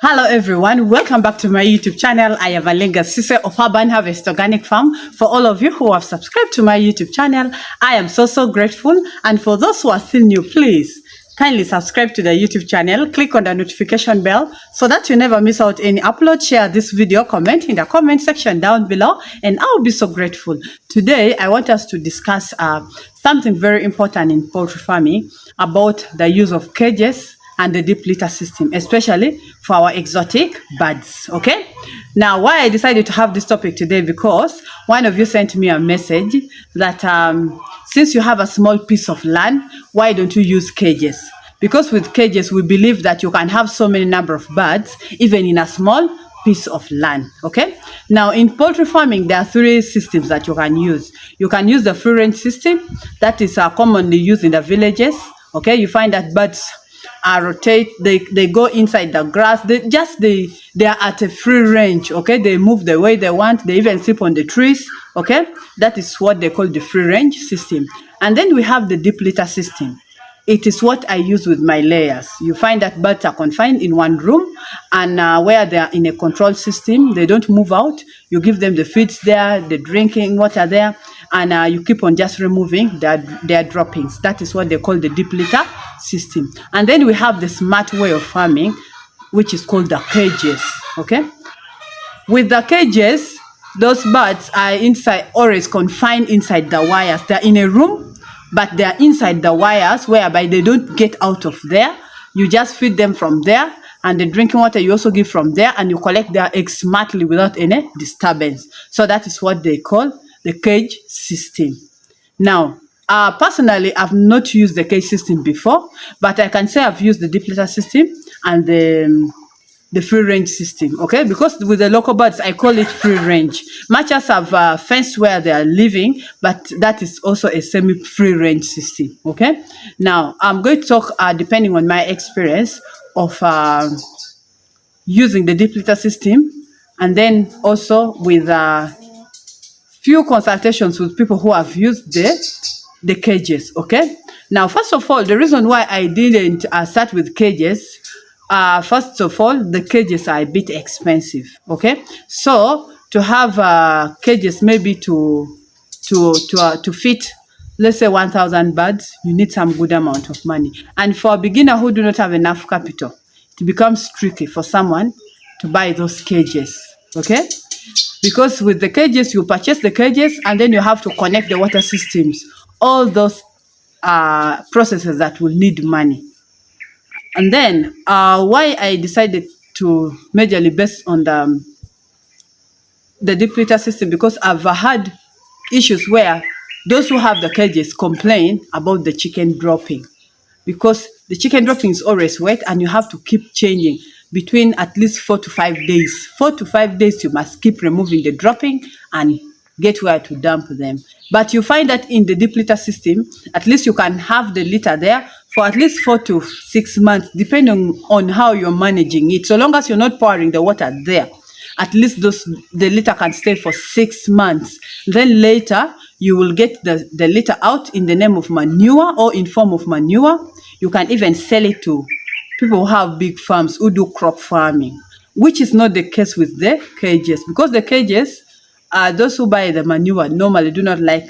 Hello everyone, welcome back to my YouTube channel. I am Alenga Sise of Urban Harvest Organic Farm. For all of you who have subscribed to my YouTube channel, I am so grateful. And for those who are still new, please kindly subscribe to the YouTube channel, click on the notification bell so that you never miss out any upload. Share this video, comment in the comment section down below, and I'll be so grateful. Today, I want us to discuss something very important in poultry farming about the use of cages and the deep litter system, especially for our exotic birds. Okay, now why I decided to have this topic today, because one of you sent me a message that since you have a small piece of land, why don't you use cages? Because with cages we believe that you can have so many number of birds even in a small piece of land. Okay, now in poultry farming there are three systems that you can use. You can use the free range system that is commonly used in the villages. Okay, you find that birds rotate, they go inside the grass, they are at a free range. Okay, they move the way they want, they even sleep on the trees. Okay, that is what they call the free range system. And then we have the deep litter system. It is what I use with my layers. You find that birds are confined in one room, and where they are in a control system, they don't move out. You give them the feeds there, the drinking water there, and you keep on just removing their droppings. That is what they call the deep litter system. And then we have the smart way of farming, which is called the cages. Okay, with the cages, those birds are inside, always confined inside the wires. They're in a room, but they're inside the wires, whereby they don't get out of there. You just feed them from there, and the drinking water you also give from there, and you collect their eggs smartly without any disturbance. So that is what they call the cage system. Now, personally, I've not used the cage system before, but I can say I've used the deep litter system and the free range system. Okay, because with the local birds I call it free range. Much as I've fenced where they are living, but that is also a semi free range system. Okay, now I'm going to talk depending on my experience of using the deep litter system, and then also with few consultations with people who have used the cages. Okay, now first of all, the reason why I didn't start with cages, first of all, the cages are a bit expensive. Okay, so to have cages maybe to fit, let's say 1,000 birds, you need some good amount of money. And for a beginner who do not have enough capital, it becomes tricky for someone to buy those cages. Okay, because with the cages, you purchase the cages and then you have to connect the water systems. All those processes that will need money. And then why I decided to majorly based on the deep litter system, because I've had issues where those who have the cages complain about the chicken dropping, because the chicken dropping is always wet and you have to keep changing between at least 4 to 5 days. 4 to 5 days you must keep removing the dropping and get where to dump them. But you find that in the deep litter system, at least you can have the litter there for at least 4 to 6 months, depending on how you're managing it. So long as you're not pouring the water there, at least the litter can stay for 6 months. Then later, you will get the litter out in the name of manure or in form of manure. You can even sell it to people who have big farms who do crop farming, which is not the case with the cages, because the cages, those who buy the manure normally do not like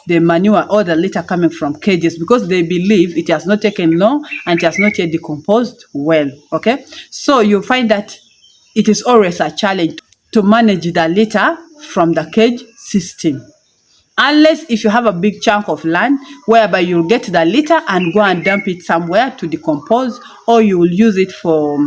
the manure or the litter coming from cages, because they believe it has not taken long and it has not yet decomposed well. Okay, so you find that it is always a challenge to manage the litter from the cage system, unless if you have a big chunk of land whereby you'll get the litter and go and dump it somewhere to decompose, or you will use it for,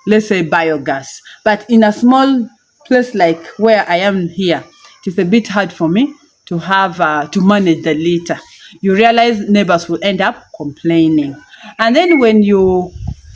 let's say, biogas. But in a small place like where I am here, it is a bit hard for me to have to manage the litter. You realize neighbors will end up complaining. And then when you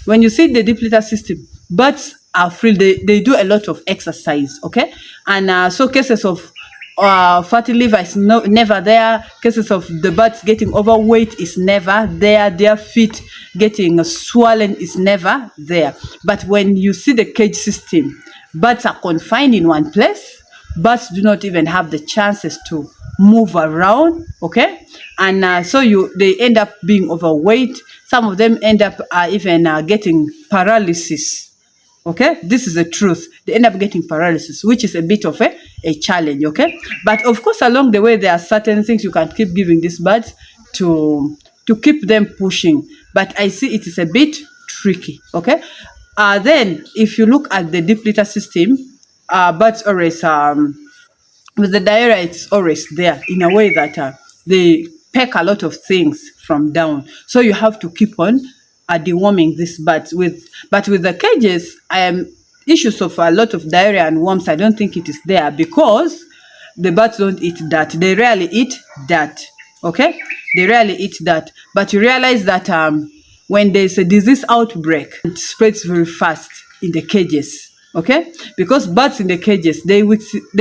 see the deep litter system, birds are free. They do a lot of exercise. Okay, and so cases of fatty liver is never there. Cases of the birds getting overweight is never there. Their feet getting swollen is never there. But when you see the cage system, birds are confined in one place. Birds do not even have the chances to move around. Okay, and so they end up being overweight. Some of them end up even getting paralysis. Okay, this is the truth. They end up getting paralysis, which is a bit of a challenge. Okay, but of course, along the way, there are certain things you can keep giving these birds to keep them pushing. But I see it is a bit tricky. Okay, then if you look at the deep litter system, birds always with the diarrhea, it's always there in a way that they peck a lot of things from down. So you have to keep on deworming these birds. But with the cages, issues of a lot of diarrhea and worms, I don't think it is there because the birds don't eat that. They rarely eat that. Okay, they rarely eat that. But you realize that when there's a disease outbreak, it spreads very fast in the cages. Okay, because birds in the cages, their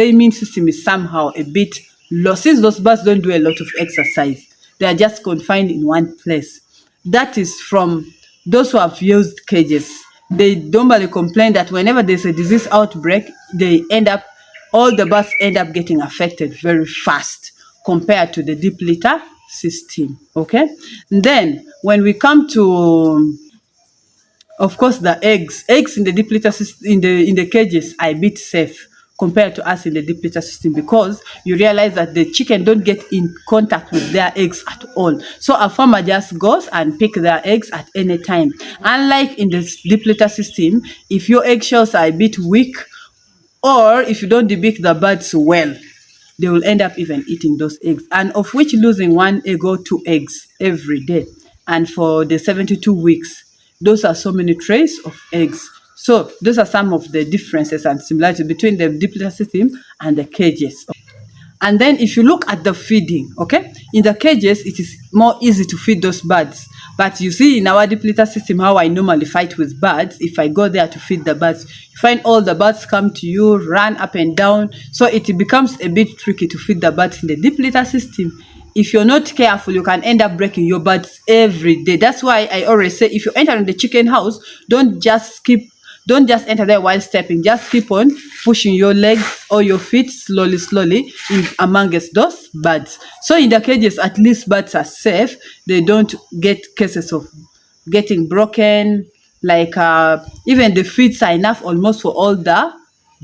immune system is somehow a bit low. Since those birds don't do a lot of exercise, they are just confined in one place. That is from those who have used cages. They normally complain that whenever there's a disease outbreak, all the birds end up getting affected very fast compared to the deep litter system. Okay, and then when we come to, of course, the eggs in the deep litter system, in the cages are a bit safe compared to us in the deep litter system, because you realize that the chicken don't get in contact with their eggs at all. So a farmer just goes and pick their eggs at any time. Unlike in the deep litter system, if your eggshells are a bit weak, or if you don't debake the birds well, they will end up even eating those eggs, and of which losing one egg or two eggs every day. And for the 72 weeks, those are so many trays of eggs. So those are some of the differences and similarities between the deep litter system and the cages. And then if you look at the feeding, okay, in the cages, it is more easy to feed those birds. But you see in our deep litter system, how I normally fight with birds, if I go there to feed the birds, you find all the birds come to you, run up and down. So it becomes a bit tricky to feed the birds in the deep litter system. If you're not careful, you can end up breaking your birds every day. That's why I always say, if you enter in the chicken house, don't just enter there while stepping. Just keep on pushing your legs or your feet slowly in amongst those birds. So in the cages, at least birds are safe. They don't get cases of getting broken. Like even the feeds are enough almost for all the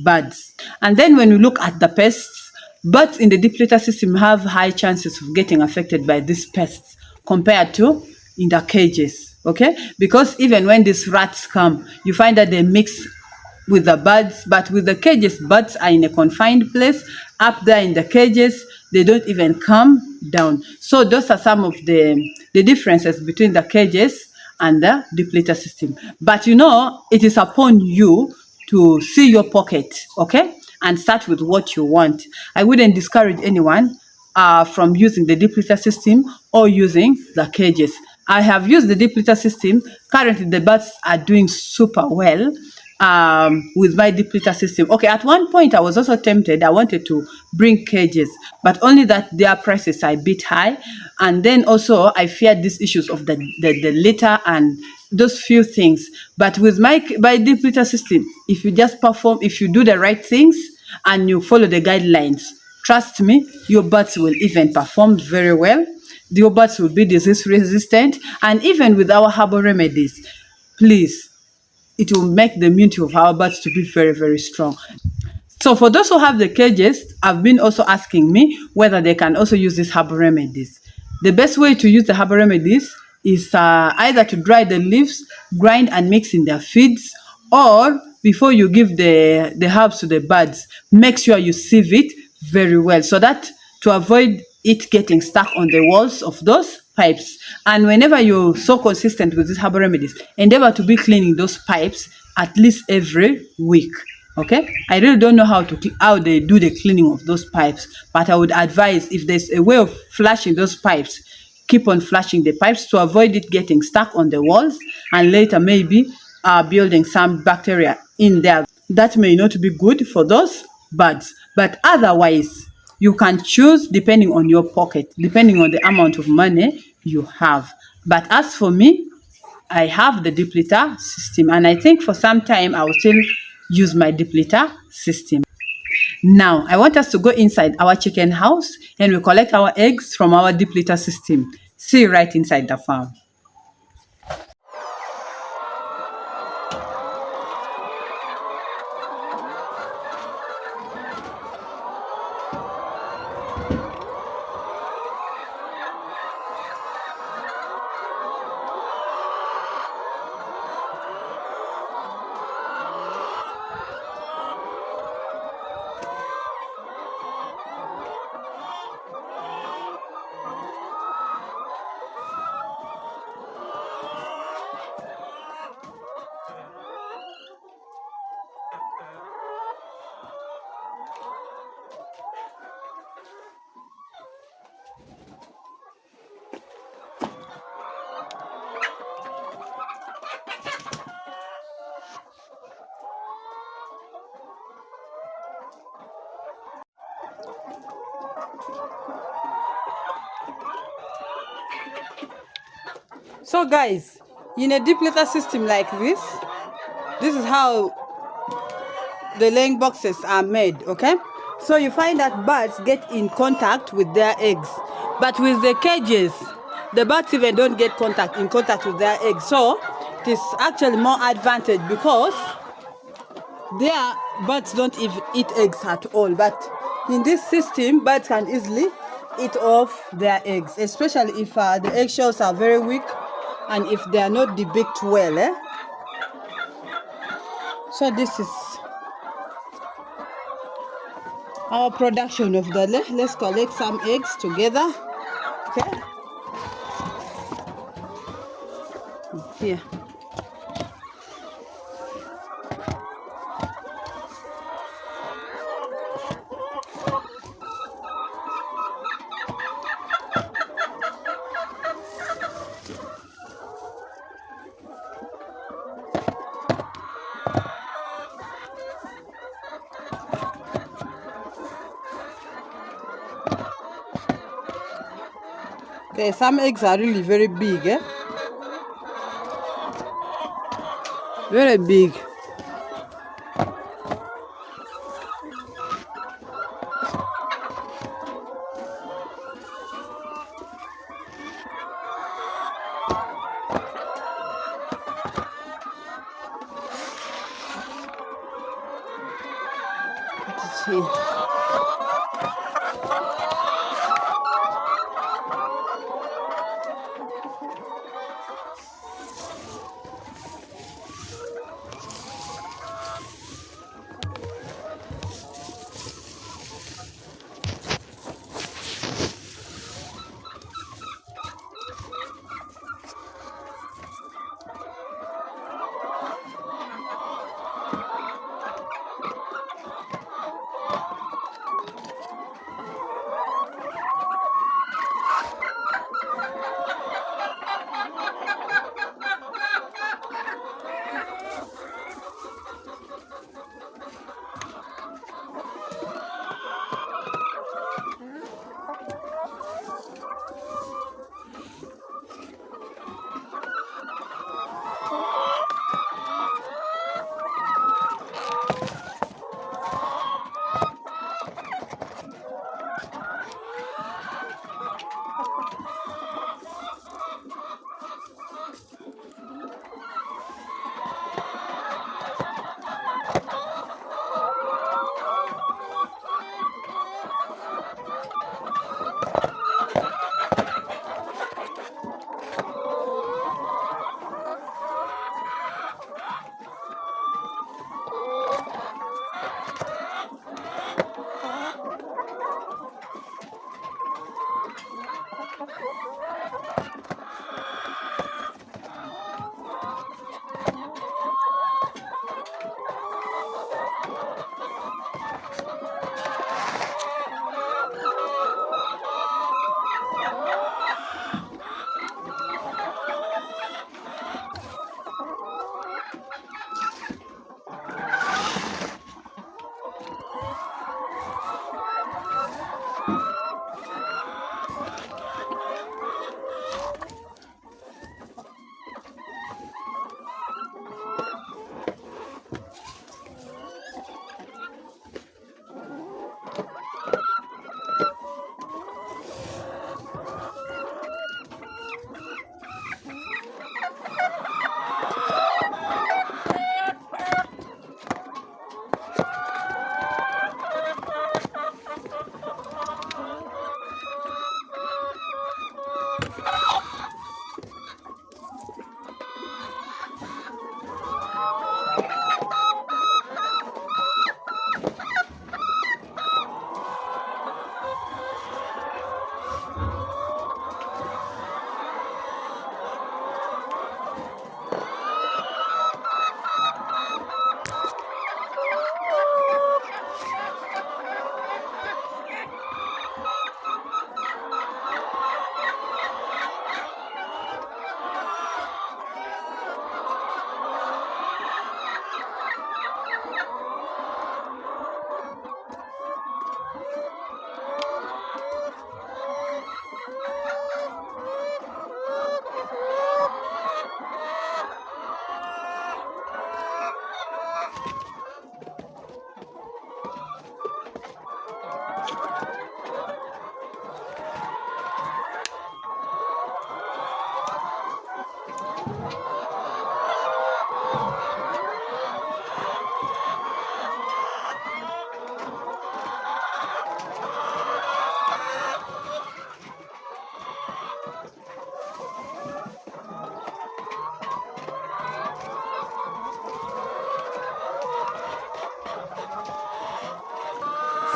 birds. And then when we look at the pests, birds in the deep litter system have high chances of getting affected by these pests compared to in the cages. Okay, because even when these rats come, you find that they mix with the birds. But with the cages, birds are in a confined place up there in the cages. They don't even come down. So those are some of the differences between the cages and the deep litter system. But you know, it is upon you to see your pocket, okay, and start with what you want. I wouldn't discourage anyone from using the deep litter system or using the cages. I have used the deep litter system. Currently, the birds are doing super well with my deep litter system. Okay, at one point, I was also tempted. I wanted to bring cages, but only that their prices are a bit high. And then also, I feared these issues of the litter and those few things. But with my deep litter system, if you just perform, if you do the right things and you follow the guidelines, trust me, your birds will even perform very well. Your birds will be disease resistant. And even with our herbal remedies, please, it will make the immunity of our birds to be very, very strong. So for those who have the cages, I've been also asking me whether they can also use these herbal remedies. The best way to use the herbal remedies is either to dry the leaves, grind and mix in their feeds, or before you give the herbs to the birds, make sure you sieve it very well, so that to avoid it getting stuck on the walls of those pipes. And whenever you're so consistent with these herbal remedies, endeavor to be cleaning those pipes at least every week. Okay, I really don't know how they do the cleaning of those pipes, but I would advise, if there's a way of flushing those pipes, keep on flushing the pipes to avoid it getting stuck on the walls and later maybe building some bacteria in there. That may not be good for those birds, but otherwise you can choose depending on your pocket, depending on the amount of money you have. But as for me, I have the deep litter system, and I think for some time I will still use my deep litter system. Now, I want us to go inside our chicken house and we collect our eggs from our deep litter system. See you right inside the farm. So guys, in a deep litter system like this is how the laying boxes are made, okay? So you find that birds get in contact with their eggs, but with the cages, the birds even don't get in contact with their eggs. So it is actually more advantage because their birds don't even eat eggs at all. But in this system, birds can easily eat off their eggs, especially if the eggshells are very weak and if they are not debanked well. So this is our production of the lay. Let's collect some eggs together. Okay. Here. Okay, some eggs are really very big, very big. Let's see.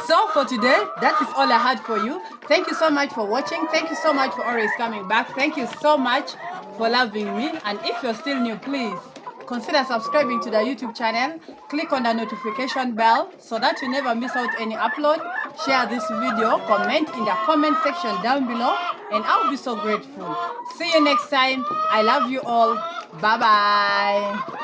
So for today, that is all I had for you. Thank you so much for watching. Thank you so much for always coming back. Thank you so much for loving me. And if you're still new, please consider subscribing to the YouTube channel. Click on the notification bell so that you never miss out any upload. Share this video, comment in the comment section down below, and I'll be so grateful. See you next time. I love you all. Bye bye.